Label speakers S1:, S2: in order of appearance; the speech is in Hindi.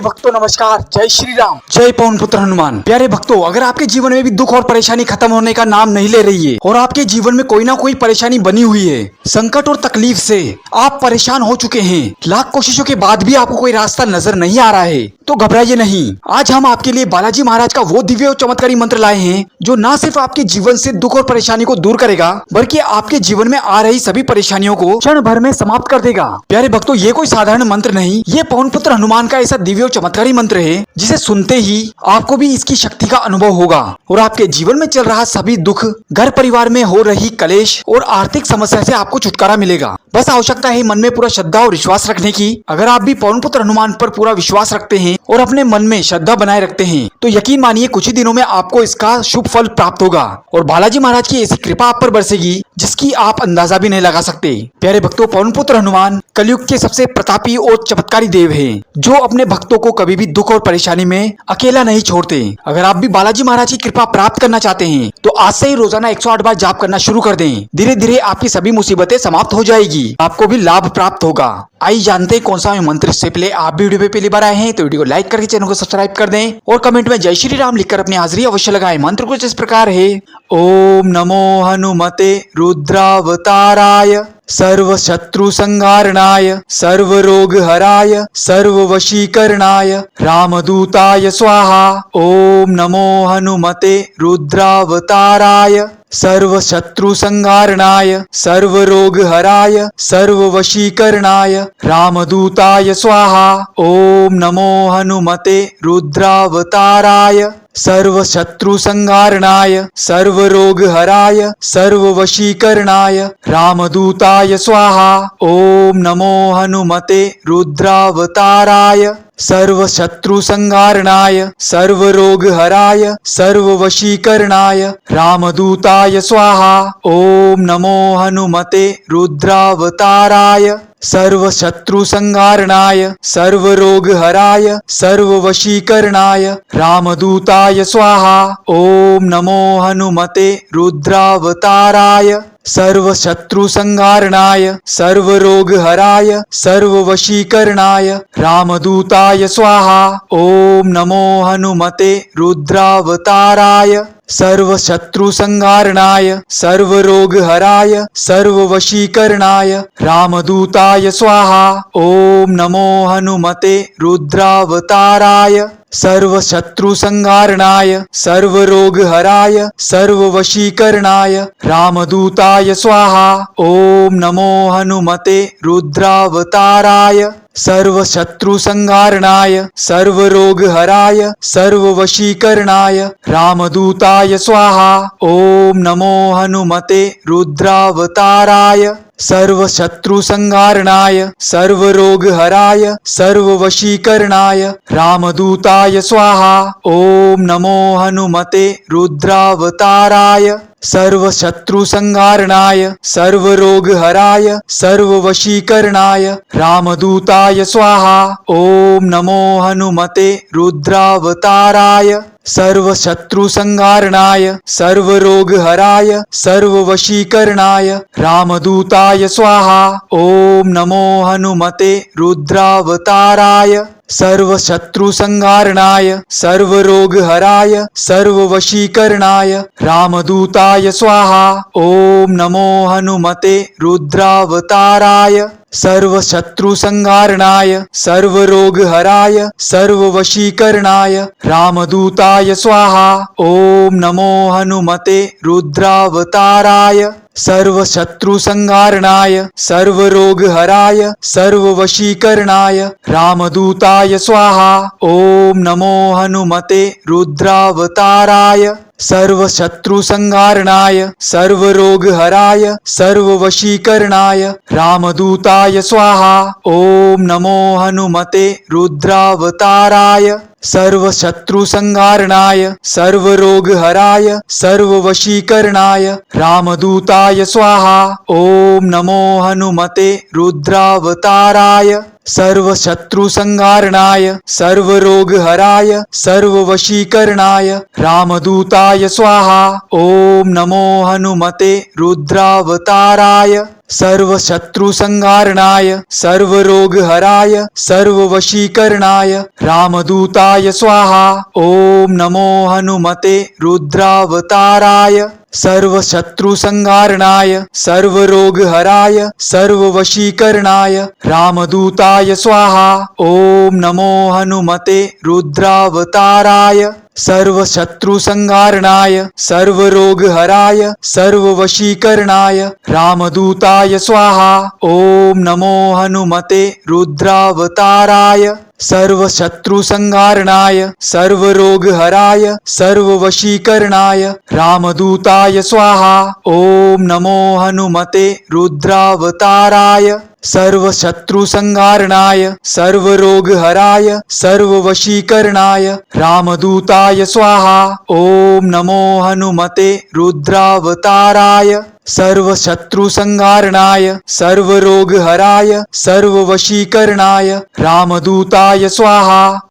S1: भक्तों नमस्कार, जय श्री राम, जय पवन पुत्र हनुमान। प्यारे भक्तों, अगर आपके जीवन में भी दुख और परेशानी खत्म होने का नाम नहीं ले रही है और आपके जीवन में कोई ना कोई परेशानी बनी हुई है, संकट और तकलीफ से आप परेशान हो चुके हैं, लाख कोशिशों के बाद भी आपको कोई रास्ता नजर नहीं आ रहा है, तो घबराइए नहीं। आज हम आपके लिए बालाजी महाराज का वो दिव्य और चमत्कारी मंत्र लाए हैं जो न सिर्फ आपके जीवन से दुख और परेशानी को दूर करेगा, बल्कि आपके जीवन में आ रही सभी परेशानियों को क्षण भर में समाप्त कर देगा। प्यारे भक्तों, ये कोई साधारण मंत्र नहीं, ये पवन पुत्र हनुमान का ऐसा दिव्य और चमत्कारी मंत्र है जिसे सुनते ही आपको भी इसकी शक्ति का अनुभव होगा और आपके जीवन में चल रहा सभी दुख, घर परिवार में हो रही कलेश और आर्थिक समस्या से आपको छुटकारा मिलेगा। बस आवश्यकता है मन में पूरा श्रद्धा और विश्वास रखने की। अगर आप भी पवन पुत्र हनुमान पर पूरा विश्वास रखते हैं और अपने मन में श्रद्धा बनाए रखते हैं, तो यकीन मानिए कुछ ही दिनों में आपको इसका शुभ फल प्राप्त होगा और बालाजी महाराज की ऐसी कृपा आप पर बरसेगी जिसकी आप अंदाजा भी नहीं लगा सकते। प्यारे भक्तों, पवन पुत्र हनुमान कलयुग के सबसे प्रतापी और चमत्कारी देव हैं, जो अपने भक्तों को कभी भी दुख और परेशानी में अकेला नहीं छोड़ते। अगर आप भी बालाजी महाराज की कृपा प्राप्त करना चाहते हैं, तो आज से ही रोजाना 108 बार जाप करना शुरू कर दें। धीरे धीरे आपकी सभी मुसीबतें समाप्त हो जाएगी, आपको भी लाभ प्राप्त होगा। आइए जानते हैं कौन सा मंत्र। इससे पहले आप भी वीडियो पे पहली बार आए हैं तो वीडियो को लाइक करके चैनल को सब्सक्राइब कर दें और कमेंट में जय श्री राम लिखकर अपनी हाजिरी अवश्य लगाएं। मंत्र कुछ इस प्रकार है। ओम नमो हनुमते रुद्रावताराय सर्व शत्रु संहारणाय सर्व रोग हराय सर्व वशीकरणाय रामदूताय स्वाहा। ओम नमो हनुमते रुद्रावताराय सर्व शत्रु संहारणाय सर्व रोग हराय सर्व वशीकरणाय रामदूताय स्वाहा। ओम नमो हनुमते रुद्रावताराय सर्व शत्रु संहारणाय सर्व रोग हराय सर्व वशीकरणाय रामदूताय स्वाहा। ओम नमो हनुमते रुद्रावताराय सर्व शत्रु संहारणाय सर्व रोग हराय सर्व वशीकरणाय रामदूताय स्वाहा। ओम नमो हनुमते रुद्रावताराय सर्व शत्रु संहारणाय सर्व रोग हराय सर्व वशीकरणाय रामदूताय स्वाहा। ओम नमो हनुमते रुद्रावताराय सर्व शत्रु संहारणाय सर्व रोग हराय सर्व वशीकरणाय रामदूताय स्वाहा। ओम नमो हनुमते रुद्रावताराय सर्व शत्रु संहारणाय सर्व रोग हराय सर्व वशीकरणाय रामदूताय स्वाहा। ओम नमो हनुमते रुद्रावताराय सर्व शत्रु संहारणाय सर्व रोग हराय सर्व वशीकरणाय रामदूताय स्वाहा। ओम नमो हनुमते रुद्रावताराय सर्व शत्रु संहारणाय सर्व रोग हराय सर्व वशीकरणाय रामदूताय स्वाहा। ओम नमो हनुमते रुद्रावताराय सर्व शत्रु संहारणाय सर्व रोग हराय सर्व वशीकरणाय रामदूताय स्वाहा। ओम नमो हनुमते रुद्रावताराय सर्व शत्रु संहारणाय सर्व रोग हराय सर्व वशीकरणाय रामदूताय स्वाहा। ओम नमो हनुमते रुद्रावताराय सर्व शत्रु संहारणाय सर्व रोग हराय सर्व वशीकरणाय रामदूताय स्वाहा। ओम नमो हनुमते रुद्रावताराय सर्व शत्रु संहारणाय सर्व रोग हराय सर्व वशीकरणाय रामदूताय स्वाहा। ओम नमो हनुमते रुद्रावताराय सर्व शत्रु संहारणाय सर्व रोग हराय सर्व वशीकरणाय रामदूताय स्वाहा। ओम नमो हनुमते रुद्रावताराय सर्व शत्रु संहारणाय सर्व रोग हराय सर्व वशीकरणाय रामदूताय स्वाहा। ओम नमो हनुमते रुद्रावताराय सर्व शत्रु संहारणाय सर्व रोग हराय सर्व वशीकरणाय रामदूताय स्वाहा। ओम नमो हनुमते रुद्रावताराय सर्व शत्रु संहारणाय सर्व रोग हराय सर्व वशीकरणाय रामदूताय स्वाहा। ओम नमो हनुमते रुद्रावताराय सर्व शत्रु संहारणाय सर्व रोग हराय सर्व वशीकरणाय रामदूताय स्वाहा। ओम नमो हनुमते रुद्रावताराय सर्व शत्रु संहारणाय सर्व रोग हराय सर्व वशीकरणाय रामदूताय स्वाहा। ओम नमो हनुमते रुद्रावताराय सर्व शत्रु संहारणाय सर्व रोग हराय सर्व वशीकरणाय रामदूताय स्वाहा। ओम नमो हनुमते रुद्रावताराय सर्व शत्रु संहारणाय सर्व रोग हराय सर्व वशीकरणाय रामदूताय स्वाहा। ओम नमो हनुमते रुद्रावताराय सर्व शत्रु संहारणाय सर्व रोग हराय सर्व वशीकरणाय रामदूताय स्वाहा। ओम नमो हनुमते रुद्रावताराय सर्व शत्रु संहारणाय सर्व रोग हराय सर्व वशीकरणाय रामदूताय स्वाहा। ओम नमो हनुमते रुद्रावताराय सर्व शत्रु संहारणाय सर्व रोग हराय सर्व वशीकरणाय रामदूताय स्वाहा।